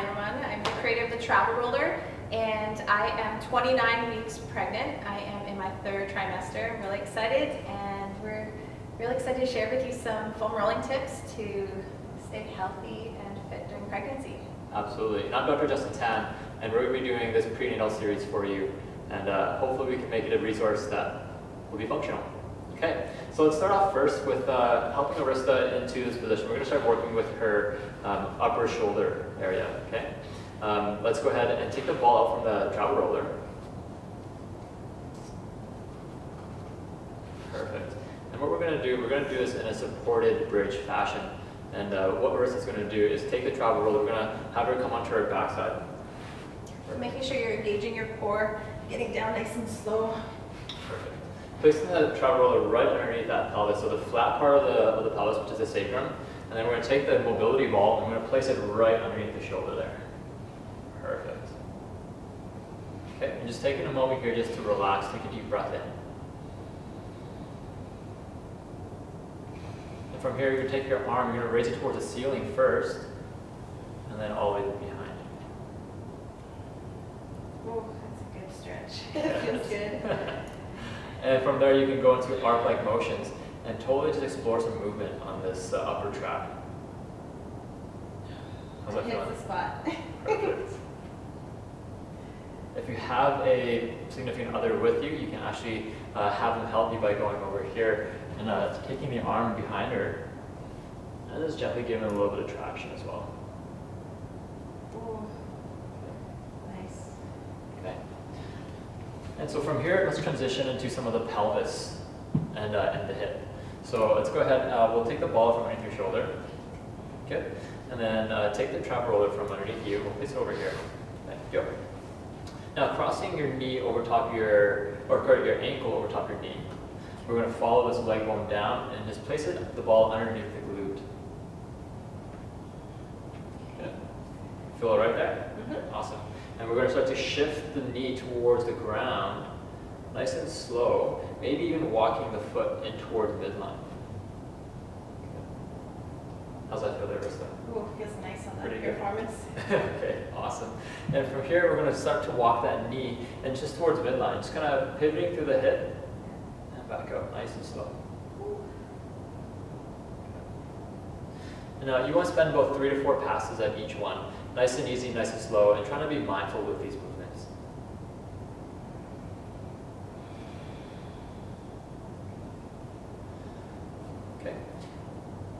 Hi everyone, I'm the creator of the Travel Roller, and I am 29 weeks pregnant. I am in my 3rd trimester. I'm really excited, and we're really excited to share with you some foam rolling tips to stay healthy and fit during pregnancy. Absolutely. And I'm Dr. Justin Tan, and we're going to be doing this prenatal series for you, and hopefully we can make it a resource that will be functional. Okay, so let's start off first with helping Arysta into this position. We're going to start working with her upper shoulder area, okay? Let's go ahead and take the ball out from the travel roller. Perfect. And what we're going to do this in a supported bridge fashion. And what Arysta's going to do is take the travel roller, we're going to have her come onto her backside. We're making sure you're engaging your core, getting down nice and slow. Perfect. Placing the travel roller right underneath that pelvis, so the flat part of the pelvis, which is the sacrum, and then we're going to take the mobility ball and we're going to place it right underneath the shoulder there. Perfect. Okay, and just taking a moment here just to relax, take a deep breath in. And from here, you're going to take your arm, you're going to raise it towards the ceiling first, and then all the way behind. Oh, that's a good stretch. That feels good. And from there, you can go into arc-like motions and totally just explore some movement on this upper track. How's that feeling? Hits the spot. Perfect. If you have a significant other with you, you can actually have them help you by going over here and taking the arm behind her and just gently giving it a little bit of traction as well. Ooh. Nice. Okay. And so from here, let's transition into some of the pelvis and the hip. So let's go ahead, we'll take the ball from underneath your shoulder, okay? And then take the travel roller from underneath you, we'll place it over here. Thank you. Now crossing your knee over top your ankle over top your knee, we're going to follow this leg bone down and just place the ball underneath the glute. Okay. Feel all right there? Mm-hmm. Awesome. And we're going to start to shift the knee towards the ground, nice and slow, maybe even walking the foot in towards midline. Okay. How's that feel there, Arysta? Ooh, feels nice on Pretty that good. performance. Okay, awesome. And from here, we're going to start to walk that knee and just towards midline, just kind of pivoting through the hip and back up, nice and slow. And now you want to spend about 3 to 4 passes at each one. Nice and easy, nice and slow, and trying to be mindful with these movements. Okay.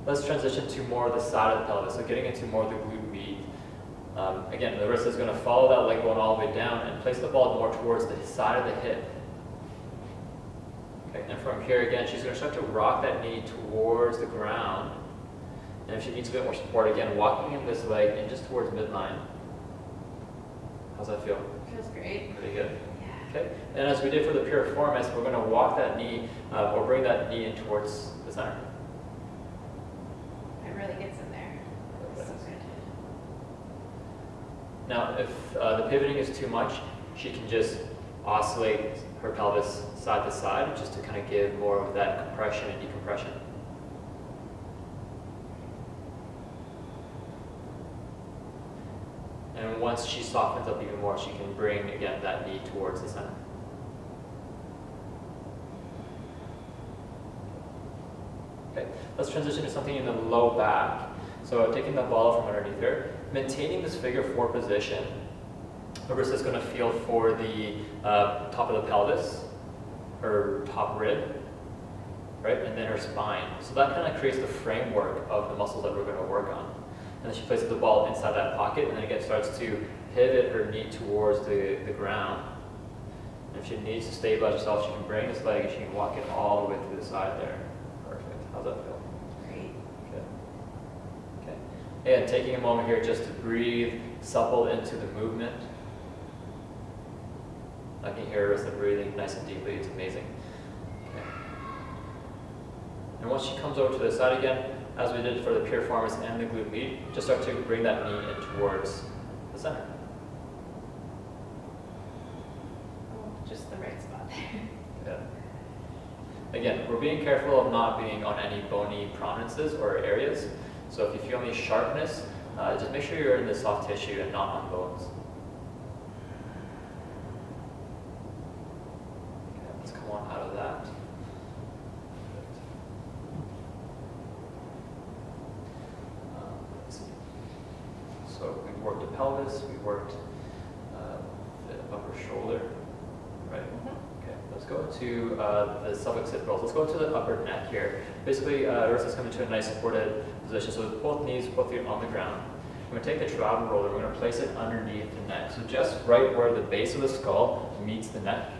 Let's transition to more of the side of the pelvis, so getting into more of the glute med. Again, Arysta is going to follow that leg bone all the way down and place the ball more towards the side of the hip. Okay, and from here again, she's going to start to rock that knee towards the ground. And if she needs a bit more support, again, walking in this leg and just towards midline. How's that feel? Feels great. Pretty good. Yeah. Okay. And as we did for the piriformis, we're going to walk that knee or bring that knee in towards the center. It really gets in there. So good. Now, if the pivoting is too much, she can just oscillate her pelvis side to side just to kind of give more of that compression and decompression. And once she softens up even more, she can bring, again, that knee towards the center. Okay, let's transition to something in the low back. So taking the ball from underneath her, maintaining this figure 4 position. Arysta is going to feel for the top of the pelvis, her top rib, right, and then her spine. So that kind of creates the framework of the muscles that we're going to work on. And then she places the ball inside that pocket, and then again starts to pivot her knee towards the ground. And if she needs to stabilize herself, she can bring this leg and she can walk it all the way through the side there. Perfect. How's that feel? Great. Good. Okay. And taking a moment here just to breathe, supple into the movement. I can hear Arysta breathing nice and deeply. It's amazing. Okay. And once she comes over to the side again, as we did for the piriformis and the glute med, just start to bring that knee in towards the center. Oh, just the right spot there. Yeah. Again, we're being careful of not being on any bony prominences or areas. So if you feel any sharpness just make sure you're in the soft tissue and not on bones. Okay, let's come on out of that. Let's see. So we worked the pelvis, we worked the upper shoulder, right? Okay, let's go to the suboccipital. Let's go to the upper neck here. Basically, Arysta's coming to a nice supported position. So with both knees, both feet on the ground. We're going to take the travel roller, we're going to place it underneath the neck. So just right where the base of the skull meets the neck.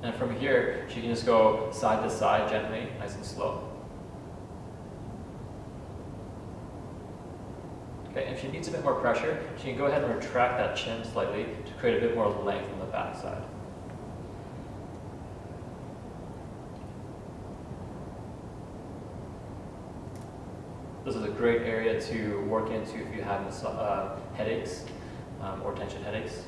And from here, she can just go side to side gently, nice and slow. Okay, if she needs a bit more pressure, she can go ahead and retract that chin slightly to create a bit more length on the back side. This is a great area to work into if you have headaches or tension headaches.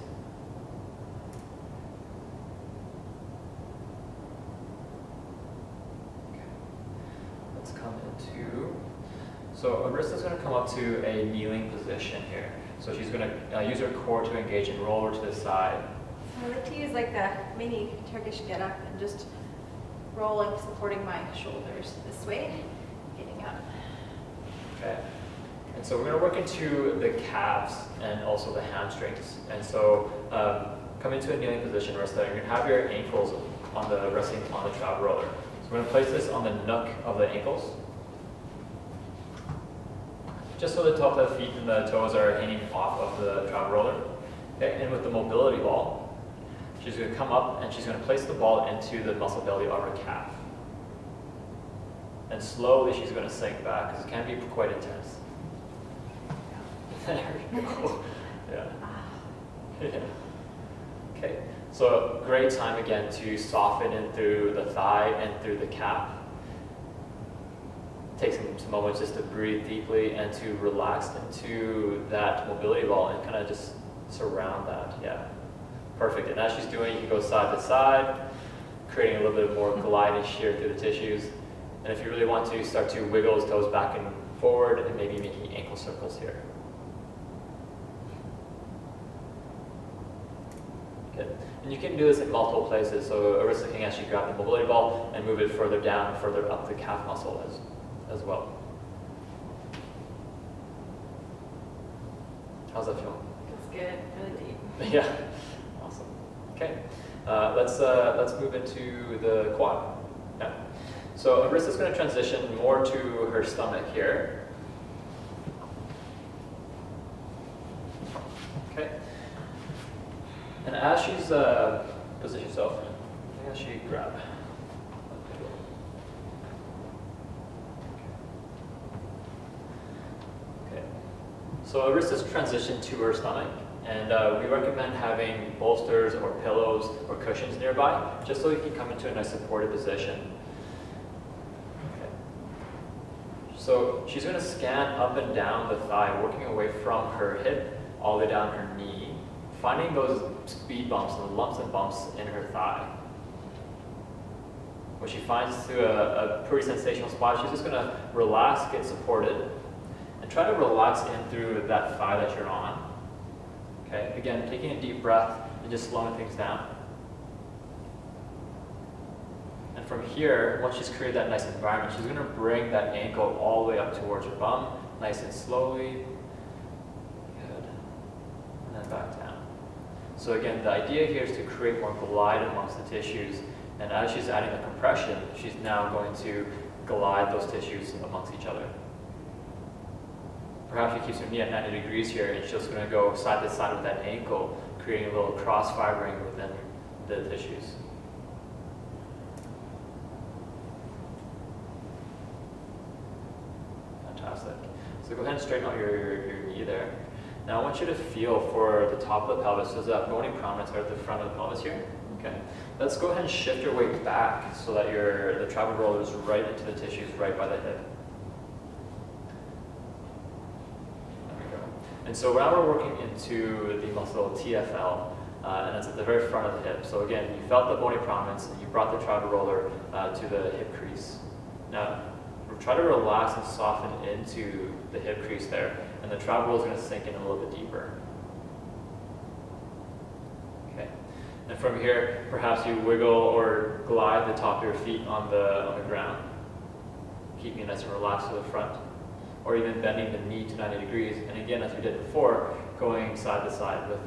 Okay. Let's come into, so Arysta's going to come up to a kneeling position here. So she's going to use her core to engage and roll her to the side. So I like to use like the mini Turkish get up and just rolling, supporting my shoulders this way, getting up. Okay, and so we're going to work into the calves and also the hamstrings. And so come into a kneeling position, Arysta. You're going to have your ankles on the resting on the travel roller. So we're going to place this on the nook of the ankles, just so the top of the feet and the toes are hanging off of the travel roller. Okay, and with the mobility ball, she's going to come up and she's going to place the ball into the muscle belly of her calf. And slowly she's going to sink back because it can be quite intense. There we go. Yeah. Yeah. Okay. So great time again to soften in through the thigh and through the calf. Take some moments just to breathe deeply and to relax into that mobility ball and kind of just surround that. Yeah. Perfect. And as she's doing, you can go side to side, creating a little bit more glide and shear through the tissues. And if you really want to, start to wiggle his toes back and forward and maybe making ankle circles here. Good. And you can do this in multiple places. So Arysta can actually grab the mobility ball and move it further down, further up the calf muscle as well. How's that feel? It's good, really deep. Yeah, awesome. Okay, let's move into the quad. Yeah. So Arysta's going to transition more to her stomach here. Okay. And as she's position yourself, as she grab. Okay. So Arysta's transition to her stomach, and we recommend having bolsters or pillows or cushions nearby, just so you can come into a nice supported position. So she's going to scan up and down the thigh, working away from her hip all the way down her knee, finding those speed bumps and lumps and bumps in her thigh. When she finds to a pretty sensational spot, she's just going to relax, get supported, and try to relax in through that thigh that you're on. Okay, again, taking a deep breath and just slowing things down. And from here, once she's created that nice environment, she's going to bring that ankle all the way up towards her bum, nice and slowly. Good. And then back down. So again, the idea here is to create more glide amongst the tissues. And as she's adding the compression, she's now going to glide those tissues amongst each other. Perhaps she keeps her knee at 90 degrees here, and she's just going to go side to side with that ankle, creating a little cross-fibering within the tissues. Fantastic. So go ahead and straighten out your knee there. Now I want you to feel for the top of the pelvis. So that bony prominence right at the front of the pelvis here. Okay. Let's go ahead and shift your weight back so that the travel roller is right into the tissues right by the hip. There we go. And so now we're working into the muscle TFL, and that's at the very front of the hip. So again, you felt the bony prominence, and you brought the travel roller to the hip crease. Now, try to relax and soften into the hip crease there, and the travel roller is going to sink in a little bit deeper. Okay, and from here, perhaps you wiggle or glide the top of your feet on the ground, keeping it nice and relaxed to the front, or even bending the knee to 90 degrees, and again, as we did before, going side to side with